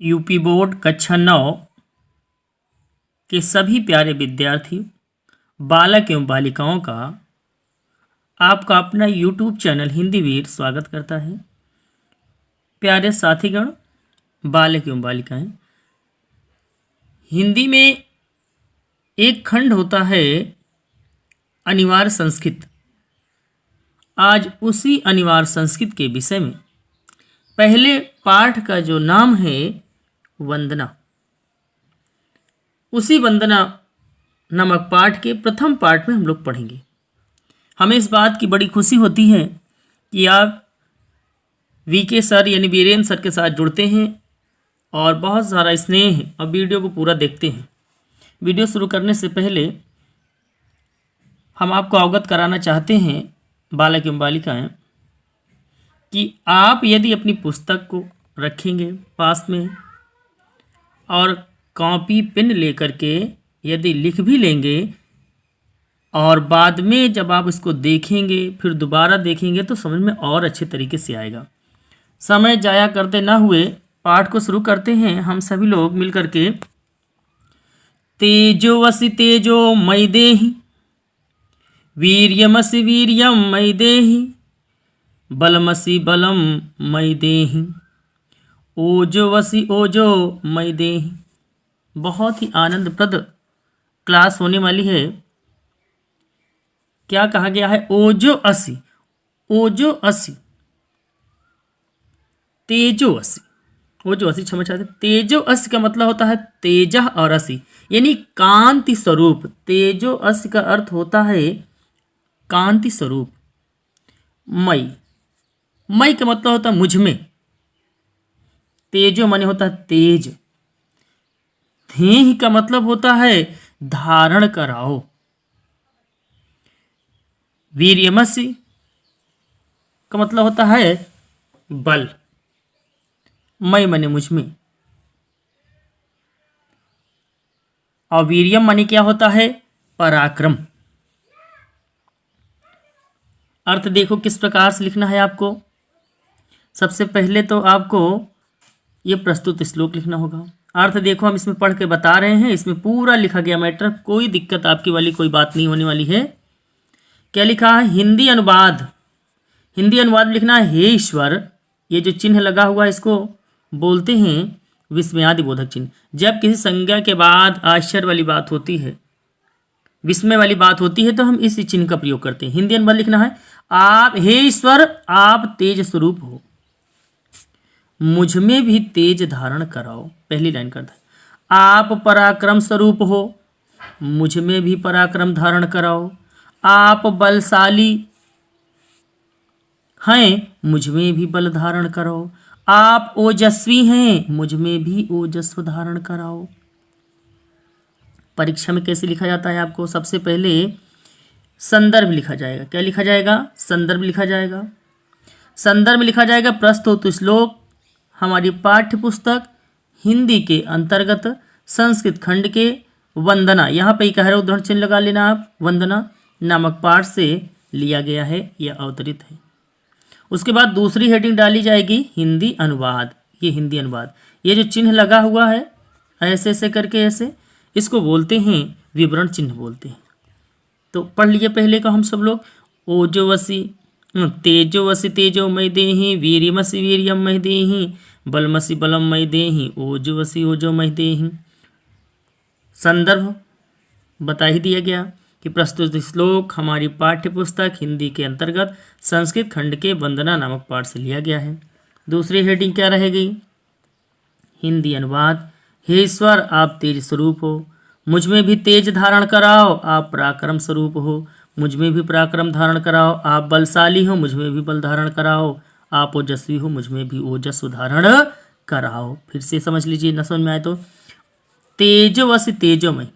UP board कक्षा 9 के सभी प्यारे विद्यार्थी बालक एवं बालिकाओं का आपका अपना यूट्यूब चैनल हिंदी वीर स्वागत करता है। प्यारे साथीगण, बालक एवं बालिकाएं, हिंदी में एक खंड होता है अनिवार्य संस्कृत। आज उसी अनिवार्य संस्कृत के विषय में पहले पाठ का जो नाम है वंदना, उसी वंदना नामक पाठ के प्रथम पाठ में हम लोग पढ़ेंगे। हमें इस बात की बड़ी खुशी होती है कि आप वीके सर यानी वीरेंद्र सर के साथ जुड़ते हैं और बहुत सारा स्नेह और वीडियो को पूरा देखते हैं। वीडियो शुरू करने से पहले हम आपको अवगत कराना चाहते हैं बालक एवं बालिकाएं कि आप यदि अपनी पुस्तक को रखेंगे पास में और कॉपी पेन लेकर के यदि लिख भी लेंगे और बाद में जब आप इसको देखेंगे फिर दोबारा देखेंगे तो समझ में और अच्छे तरीके से आएगा। समय जाया करते ना हुए पाठ को शुरू करते हैं हम सभी लोग मिल करके। तेजोवसि तेजो मयि देहि, वीर्यमसि वीर्यं मयि देहि, बलमसि बलम मयि देहि, ओजोवसि ओजो मयि देहि। बहुत ही आनंदप्रद क्लास होने वाली है। क्या कहा गया है? ओजो असी, ओजो असी, तेजो असी, ओजो असी, क्षमा चाहते, तेजो असी का मतलब होता है तेजह और असी यानी कांति स्वरूप। तेजो असी का अर्थ होता है कांति स्वरूप। मई, मई का मतलब होता है मुझ में। तेजो माने होता है तेज। धेहि का मतलब होता है धारण कराओ। वीर्यमसि का मतलब होता है बल। मय माने मुझ में और वीर्यम माने क्या होता है? पराक्रम। अर्थ देखो किस प्रकार से लिखना है आपको। सबसे पहले तो आपको ये प्रस्तुत श्लोक लिखना होगा। अर्थ देखो हम इसमें पढ़ के बता रहे हैं, इसमें पूरा लिखा गया मैटर, कोई दिक्कत आपकी वाली कोई बात नहीं होने वाली है। क्या लिखा है? हिंदी अनुवाद। हिंदी अनुवाद में लिखना है हे ईश्वर। ये जो चिन्ह लगा हुआ है इसको बोलते हैं विस्मयादि बोधक चिन्ह। जब किसी संज्ञा के बाद आश्चर्य वाली बात होती है, विस्मय वाली बात होती है तो हम इस चिन्ह का प्रयोग करते हैं। हिंदी अनुवाद लिखना है आप हे ईश्वर आप तेज स्वरूप हो, मुझ में भी तेज धारण कराओ। पहली लाइन करता है आप पराक्रम स्वरूप हो, मुझ में भी पराक्रम धारण कराओ। आप बलशाली हैं, मुझ में भी बल धारण कराओ। आप ओजस्वी हैं, मुझ में भी ओजस्व धारण कराओ। परीक्षा में कैसे लिखा जाता है आपको? सबसे पहले संदर्भ लिखा जाएगा। क्या लिखा जाएगा? संदर्भ लिखा जाएगा। संदर्भ में लिखा जाएगा प्रस्तुत श्लोक हमारी पाठ्य पुस्तक हिंदी के अंतर्गत संस्कृत खंड के वंदना, यहाँ पे कह रहे उदाहरण चिन्ह लगा लेना आप, वंदना नामक पाठ से लिया गया है या अवतरित है। उसके बाद दूसरी हेडिंग डाली जाएगी हिंदी अनुवाद। ये हिंदी अनुवाद, ये जो चिन्ह लगा हुआ है ऐसे ऐसे करके ऐसे, इसको बोलते हैं विवरण चिन्ह बोलते हैं। तो पढ़ लिए पहले का हम सब लोग। ओजोवसी तेजोवसि तेजो मयि देहि, वीर्यमसि वीर्यं मयि देहि, बलमसि बलम मयि देहि, ओजोवसि ओजो मयि देहि। संदर्भ बता ही दिया गया कि प्रस्तुत श्लोक हमारी पाठ्य पुस्तक हिंदी के अंतर्गत संस्कृत खंड के वंदना नामक पाठ से लिया गया है। दूसरी हेडिंग क्या रहेगी? हिंदी अनुवाद। हे ईश्वर आप तेज स्वरूप हो, मुझ में भी तेज धारण कराओ। आप पराक्रम स्वरूप हो, मुझ में भी पराक्रम धारण कराओ। आप बलशाली हो, मुझ में भी बल धारण कराओ। आप ओजस्वी हो, मुझ में भी ओजस्व धारण कराओ। फिर से समझ लीजिए, न समझ में आए तो। तेजोवसि तेजोमय,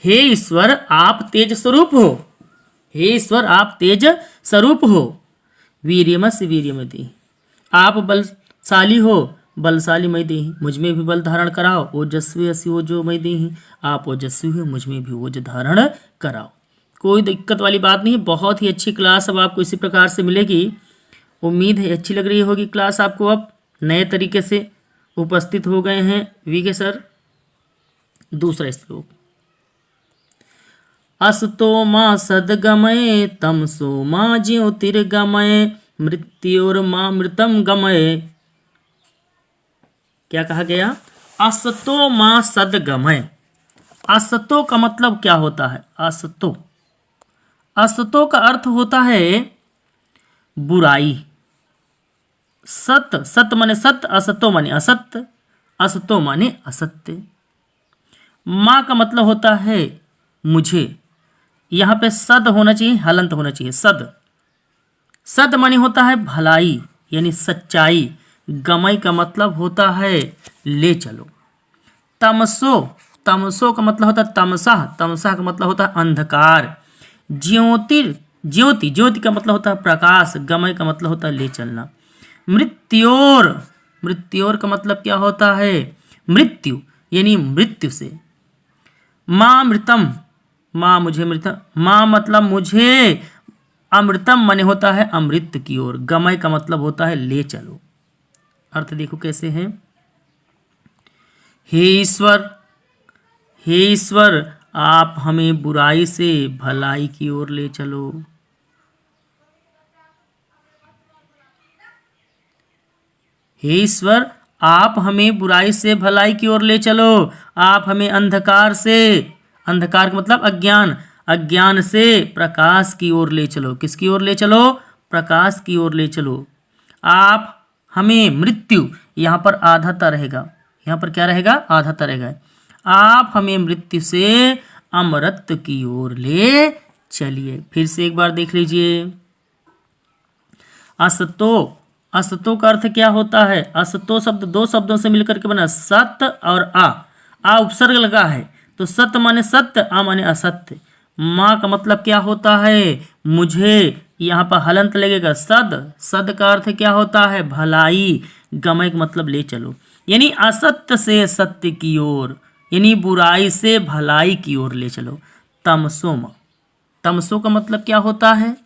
हे ईश्वर आप तेज स्वरूप हो, हे ईश्वर आप तेज स्वरूप हो। वीर्यमसि वीर्यमय देहि, आप बलशाली हो, बलशाली मयि देहि, मुझ में भी बल धारण कराओ। ओजस्वी असि ओजो मयि देहि, आप ओजस्वी हो, मुझ में भी ओज धारण कराओ। कोई दिक्कत वाली बात नहीं है। बहुत ही अच्छी क्लास अब आपको इसी प्रकार से मिलेगी। उम्मीद है अच्छी लग रही होगी क्लास आपको। अब नए तरीके से उपस्थित हो गए हैं वीके सर। दूसरा श्लोक, असतो मा सद्गमये तमसो मा ज्योतिर्गमये मृत्योर्मा मृतम गमये। क्या कहा गया? असतो मा सद्गमय। असतो का मतलब क्या होता है? असतो, असतो का अर्थ होता है बुराई। सत, सत माने सत्य, असतो माने असत्य, असतो माने असत्य। माँ का मतलब होता है मुझे। यहाँ पे सद होना चाहिए, हलंत होना चाहिए, सद। सद माने होता है भलाई यानी सच्चाई। गमय का मतलब होता है ले चलो। तमसो, तमसो का मतलब होता है तमसा, तमसा का मतलब होता है अंधकार। ज्योतिर, ज्योति, ज्योति का मतलब होता है प्रकाश। गमय का मतलब होता है ले चलना। मृत्योर, मृत्योर का मतलब क्या होता है? मृत्यु यानी मृत्यु से। माँ मृतम, माँ मुझे मृतम, माँ मतलब मुझे, अमृतम माने होता है अमृत की ओर। गमय का मतलब होता है ले चलो। अर्थ देखो कैसे हैं। हे ईश्वर, हे ईश्वर आप हमें बुराई से भलाई की ओर ले चलो। हे ईश्वर आप हमें बुराई से भलाई की ओर ले चलो। आप हमें अंधकार से, अंधकार का मतलब अज्ञान, अज्ञान से प्रकाश की ओर ले चलो। किसकी ओर ले चलो? प्रकाश की ओर ले चलो। आप हमें मृत्यु, यहाँ पर आधाता रहेगा, यहाँ पर क्या रहेगा? आधाता रहेगा। आप हमें मृत्यु से अमरत्व की ओर ले चलिए। फिर से एक बार देख लीजिए। असतो, असतो का अर्थ क्या होता है? असतो शब्द दो शब्दों से मिलकर के बना, सत्य और आ उपसर्ग लगा है तो सत्य माने सत्य, आ माने असत्य। माँ का मतलब क्या होता है? मुझे। यहाँ पर हलंत लगेगा सद, सद का अर्थ क्या होता है? भलाई। गमय का मतलब ले चलो, यानी असत्य से सत्य की ओर, यानी बुराई से भलाई की ओर ले चलो। तमसो मा, तमसो का मतलब क्या होता है?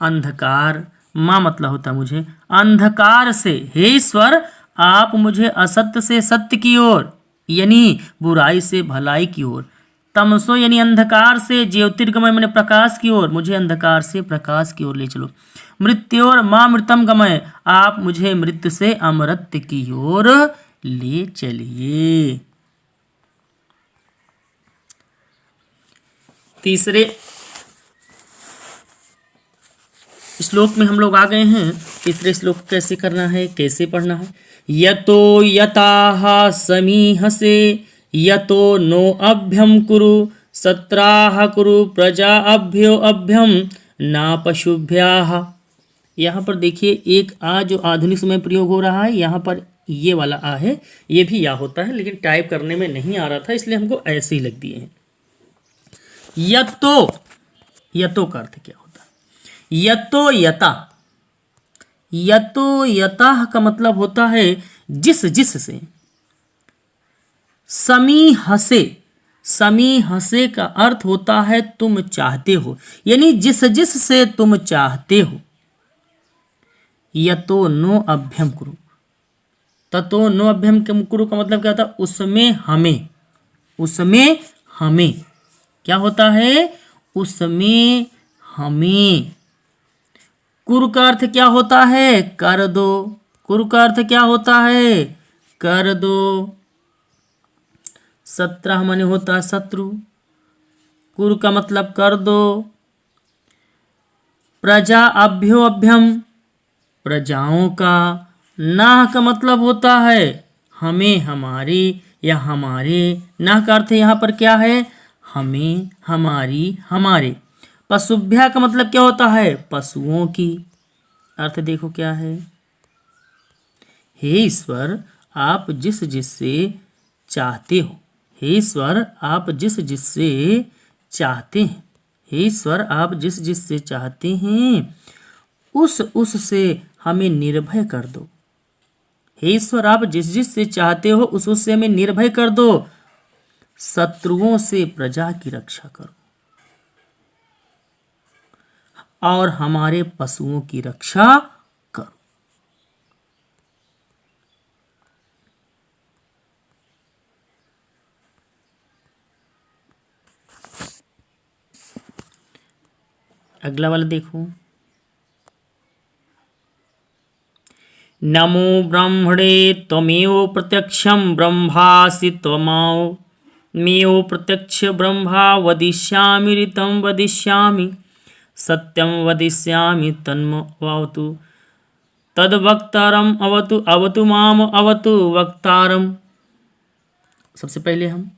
अंधकार। माँ मतलब होता है मुझे, अंधकार से। हे ईश्वर आप मुझे असत्य से सत्य की ओर यानी बुराई से भलाई की ओर, तमसो यानी अंधकार से, ज्योतिर्गमय मैंने प्रकाश की ओर, मुझे अंधकार से प्रकाश की ओर ले चलो। मृत्योर माँ मृतम गमय आप मुझे मृत्यु से अमरत्व की ओर ले चलिए। तीसरे श्लोक में हम लोग आ गए हैं। तीसरे श्लोक को कैसे करना है, कैसे पढ़ना है। यतो यताः समीहसे यतो नो अभ्यम कुरु सत्राह कुरु प्रजा अभ्यो अभ्यम ना पशुभ्याः। यहाँ पर देखिए एक आ जो आधुनिक समय प्रयोग हो रहा है, यहाँ पर ये वाला आ है, ये भी या होता है लेकिन टाइप करने में नहीं आ रहा था इसलिए हमको ऐसे ही लग दिए हैं। यतो, यतो का अर्थ क्या होता है? यतो यता, यतो यतः का मतलब होता है जिस जिस से। समी हसे, समी हसे का अर्थ होता है तुम चाहते हो, यानी जिस जिस से तुम चाहते हो। यतो नो अभ्यम कुरु, ततो नो अभ्यम कुरु का मतलब क्या होता है? उसमें हमें, उसमें हमें क्या होता है? उसमें हमें। कुरु का अर्थ क्या होता है? कर दो। कुरु का अर्थ क्या होता है? कर दो। सत्रह माने होता है शत्रु। कुरु का मतलब कर दो। प्रजा अभ्यो अभ्यम प्रजाओं का। नाह का मतलब होता है हमें, हमारी या हमारे। नाह का अर्थ यहाँ पर क्या है? हमें, हमारी, हमारे। पशुभ्या का मतलब क्या होता है? पशुओं की। अर्थ देखो क्या है। हे ईश्वर आप जिस जिससे चाहते हो, हे ईश्वर आप जिस जिससे चाहते हैं, हे ईश्वर आप जिस जिससे चाहते हैं उस से हमें निर्भय कर दो। हे ईश्वर आप जिस जिस से चाहते हो उस से हमें निर्भय कर दो। शत्रुओं से प्रजा की रक्षा करो और हमारे पशुओं की रक्षा करो। अगला वाला देखो, नमो ब्रह्मणे त्वमेव प्रत्यक्षं ब्रह्मासि त्वमेव प्रत्यक्ष ब्रह्मा वदिष्यामि ऋतं वदिष्यामि सत्यं वदिष्यामि तन्मवतु तद्वक्तारम् अवतु अवतु माम अवतु वक्तारम्। सबसे पहले हम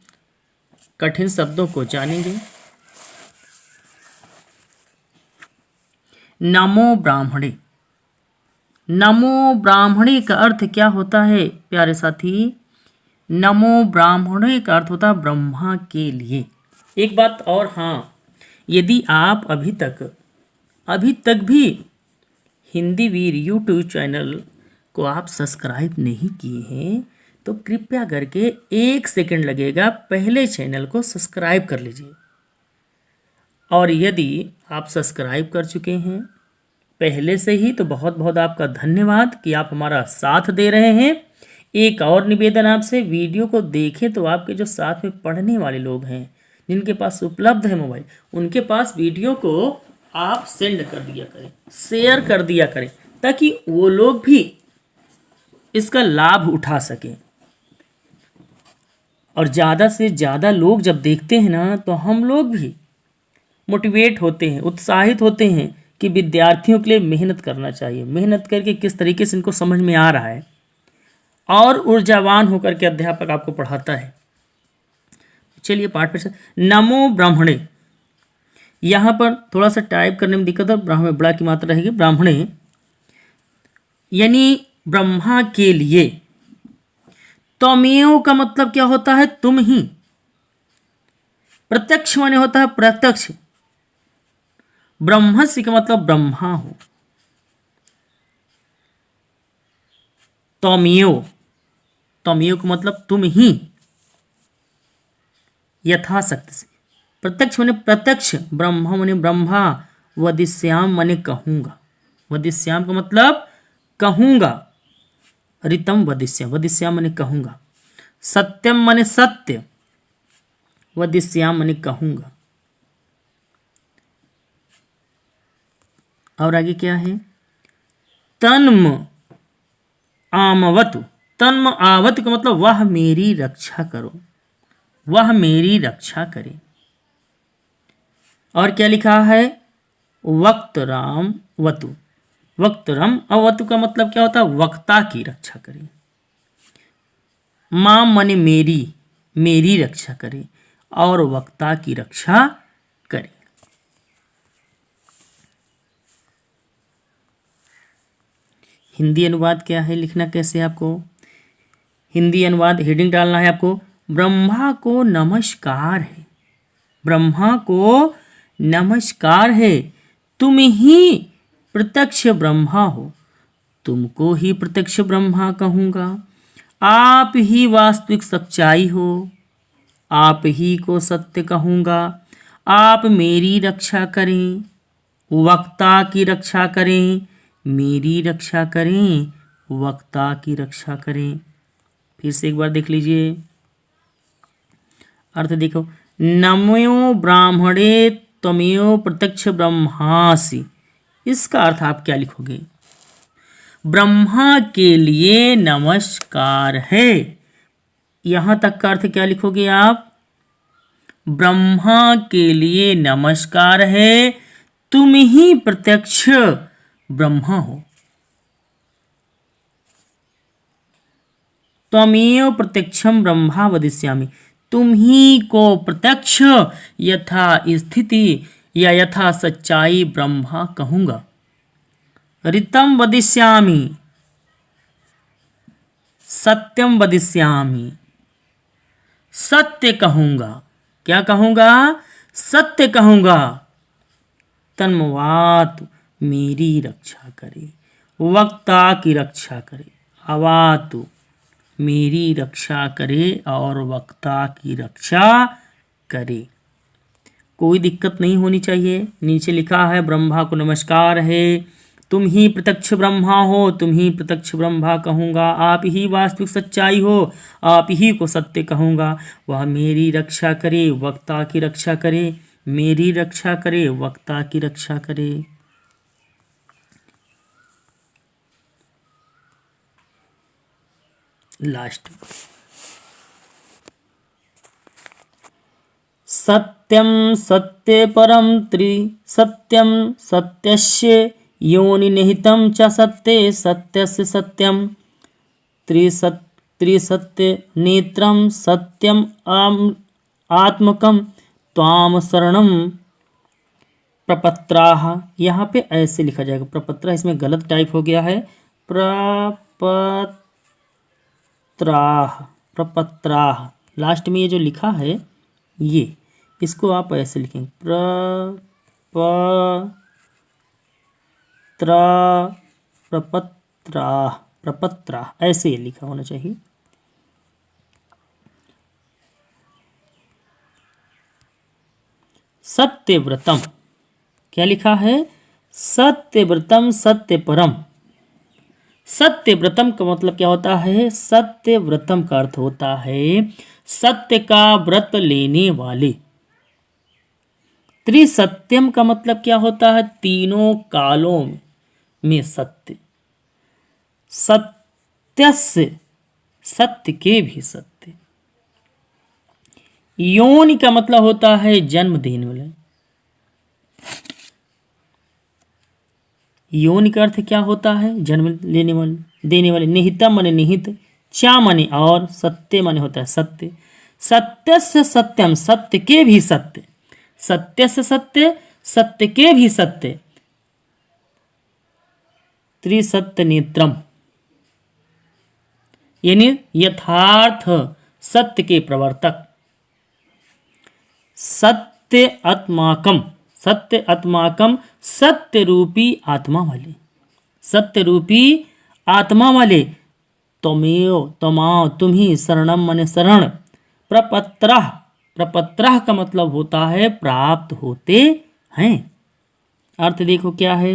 कठिन शब्दों को जानेंगे। नमो ब्राह्मणे, नमो ब्राह्मणे का अर्थ क्या होता है प्यारे साथी? नमो ब्राह्मणे का अर्थ होता है ब्रह्मा के लिए। एक बात और, हाँ, यदि आप अभी तक भी हिंदी वीर यूट्यूब चैनल को आप सब्सक्राइब नहीं किए हैं तो कृपया करके 1 सेकंड लगेगा, पहले चैनल को सब्सक्राइब कर लीजिए। और यदि आप सब्सक्राइब कर चुके हैं पहले से ही तो बहुत बहुत आपका धन्यवाद कि आप हमारा साथ दे रहे हैं। एक और निवेदन आपसे, वीडियो को देखें तो आपके जो साथ में पढ़ने वाले लोग हैं जिनके पास उपलब्ध है मोबाइल, उनके पास वीडियो को आप सेंड कर दिया करें, शेयर कर दिया करें, ताकि वो लोग भी इसका लाभ उठा सकें। और ज़्यादा से ज़्यादा लोग जब देखते हैं ना तो हम लोग भी मोटिवेट होते हैं, उत्साहित होते हैं कि विद्यार्थियों के लिए मेहनत करना चाहिए, मेहनत करके किस तरीके से इनको समझ में आ रहा है, और ऊर्जावान होकर के अध्यापक आपको पढ़ाता है। चलिए पाठ पर नमो ब्राह्मणे, यहाँ पर थोड़ा सा टाइप करने में दिक्कत है, ब्राह्मण बड़ा की मात्रा रहेगी। ब्राह्मणे यानी ब्रह्मा के लिए। त्वमेव का मतलब क्या होता है? तुम ही। प्रत्यक्ष माने होता है प्रत्यक्ष। ब्रह्मस्य का मतलब ब्रह्मा हो। त्वमेव, त्वमेव का मतलब तुम ही, यथाशक्ति से। प्रत्यक्ष माने प्रत्यक्ष, ब्रह्मा माने ब्रह्मा, वदिष्याम माने कहूंगा, वदिष्याम का मतलब कहूंगा, ऋतम वदिष्याम, वदिष्याम माने कहूंगा, सत्यम माने सत्य, वदिष्याम माने कहूंगा। और आगे क्या है? तन्म आमवतु, तन्म आवत का मतलब वह मेरी रक्षा करो, वह मेरी रक्षा करे। और क्या लिखा है? वक्तराम वतु, वक्तरम अवतु का मतलब क्या होता है? वक्ता की रक्षा करे। मां माने मेरी, मेरी रक्षा करे, और वक्ता की रक्षा करे। हिंदी अनुवाद क्या है, लिखना कैसे आपको? हिंदी अनुवाद हेडिंग डालना है आपको, ब्रह्मा को नमस्कार है, ब्रह्मा को नमस्कार है, तुम ही प्रत्यक्ष ब्रह्मा हो, तुमको ही प्रत्यक्ष ब्रह्मा कहूँगा, आप ही वास्तविक सच्चाई हो, आप ही को सत्य कहूँगा, आप मेरी रक्षा करें, वक्ता की रक्षा करें, मेरी रक्षा करें, वक्ता की रक्षा करें। फिर से एक बार देख लीजिए अर्थ, देखो, नमो ब्राह्मणे त्वमेव प्रत्यक्ष ब्रह्मासि, इसका अर्थ आप क्या लिखोगे? ब्रह्मा के लिए नमस्कार है, यहां तक का अर्थ क्या लिखोगे आप? ब्रह्मा के लिए नमस्कार है, तुम ही प्रत्यक्ष ब्रह्मा हो, त्वमेव प्रत्यक्षम ब्रह्मा वदिष्यामि, तुम ही को प्रत्यक्ष यथा स्थिति या यथा सच्चाई ब्रह्मा कहूंगा, ऋतम वदिष्यामि, सत्यम वदिष्यामि, सत्य कहूंगा। क्या कहूंगा? सत्य कहूंगा। तन्मवातु, मेरी रक्षा करे, वक्ता की रक्षा करे, अवातु, मेरी रक्षा करे और वक्ता की रक्षा करे। कोई दिक्कत नहीं होनी चाहिए। नीचे लिखा है ब्रह्मा को नमस्कार है, तुम ही प्रत्यक्ष ब्रह्मा हो, तुम ही प्रत्यक्ष ब्रह्मा कहूँगा, आप ही वास्तविक सच्चाई हो, आप ही को सत्य कहूँगा, वह मेरी रक्षा करे, वक्ता की रक्षा करे, मेरी रक्षा करे, वक्ता की रक्षा करे। लास्ट, सत्यम सत्ये परम त्रिसत्यम सत्यस्य योनिनिहितं च सत्ये सत्यस्य सत्यम त्रिसत्य नेत्रम सत्यम आत्मकम त्वाम शरणम प्रपत्राह। यहाँ पे ऐसे लिखा जाएगा, प्रपत्रा इसमें गलत टाइप हो गया है, प्रपत्राह, प्रपत्राह। लास्ट में ये जो लिखा है ये, इसको आप ऐसे लिखेंगे, प्रपत्राह, प्रपत्राह, ऐसे ये लिखा होना चाहिए। सत्यव्रतम, क्या लिखा है? सत्यव्रतम सत्यपरम। सत्यव्रतम का मतलब क्या होता है? सत्यव्रतम का अर्थ होता है सत्य का व्रत लेने वाले। त्रिसत्यम का मतलब क्या होता है? तीनों कालों में सत्य। सत्यस्य, सत्य के भी सत्य। योनि का मतलब होता है जन्म देने वाले। योनि का अर्थ क्या होता है? जन्म लेने वाले, देने वाले। निहितम माने निहित, चा माने और, सत्य माने होता है सत्य। सत्य से सत्यम, सत्य के भी सत्य। सत्य से सत्य, सत्य के भी सत्य। त्रिसत्य नेत्रम, यानी यथार्थ सत्य के प्रवर्तक। सत्य आत्माकम, सत्य आत्माकम, सत्य रूपी आत्मा वाले। सत्य रूपी आत्मा वाले। त्वमेव, त्वमाव, तुम ही, शरणम माने शरण। प्रपत्रः, प्रपत्रः का मतलब होता है प्राप्त होते हैं। अर्थ देखो क्या है?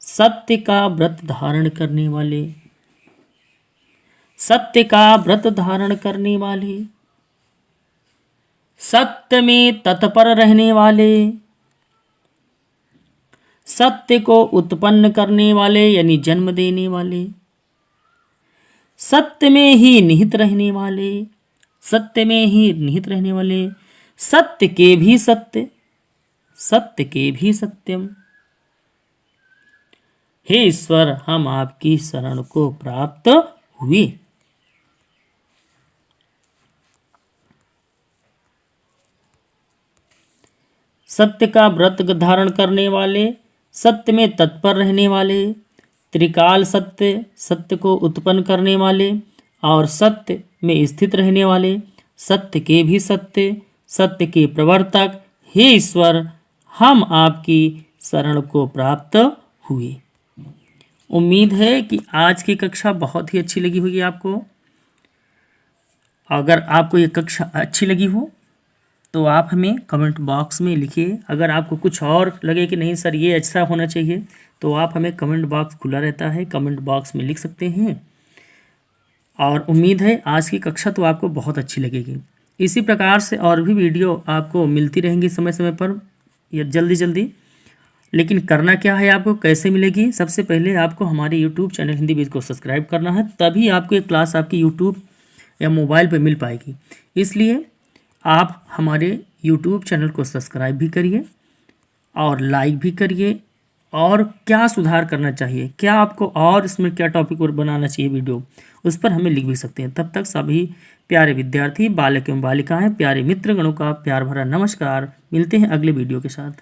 सत्य का व्रत धारण करने वाले, सत्य का व्रत धारण करने वाले, सत्य में तत्पर रहने वाले, सत्य को उत्पन्न करने वाले यानी जन्म देने वाले, सत्य में ही निहित रहने वाले, सत्य में ही निहित रहने वाले, सत्य के भी सत्य, सत्य के भी सत्यम। हे ईश्वर, हम आपकी शरण को प्राप्त हुए। सत्य का व्रत धारण करने वाले, सत्य में तत्पर रहने वाले, त्रिकाल सत्य, सत्य को उत्पन्न करने वाले और सत्य में स्थित रहने वाले, सत्य के भी सत्य, सत्य के प्रवर्तक। हे ईश्वर, हम आपकी शरण को प्राप्त हुए। उम्मीद है कि आज की कक्षा बहुत ही अच्छी लगी होगी आपको। अगर आपको ये कक्षा अच्छी लगी हो तो आप हमें कमेंट बॉक्स में लिखिए। अगर आपको कुछ और लगे कि नहीं सर ये अच्छा होना चाहिए तो आप हमें कमेंट बॉक्स खुला रहता है, कमेंट बॉक्स में लिख सकते हैं। और उम्मीद है आज की कक्षा तो आपको बहुत अच्छी लगेगी। इसी प्रकार से और भी वीडियो आपको मिलती रहेंगी समय समय पर या जल्दी जल्दी। लेकिन करना क्या है, आपको कैसे मिलेगी? सबसे पहले आपको हमारे यूट्यूब चैनल हिंदी बीज को सब्सक्राइब करना है, तभी आपको ये क्लास आपकी यूट्यूब या मोबाइल पर मिल पाएगी। इसलिए आप हमारे यूट्यूब चैनल को सब्सक्राइब भी करिए और लाइक भी करिए। और क्या सुधार करना चाहिए, क्या आपको और इसमें क्या टॉपिक पर बनाना चाहिए वीडियो, उस पर हमें लिख भी सकते हैं। तब तक सभी प्यारे विद्यार्थी, बालक एवं बालिकाएं, प्यारे मित्रगणों का प्यार भरा नमस्कार। मिलते हैं अगले वीडियो के साथ।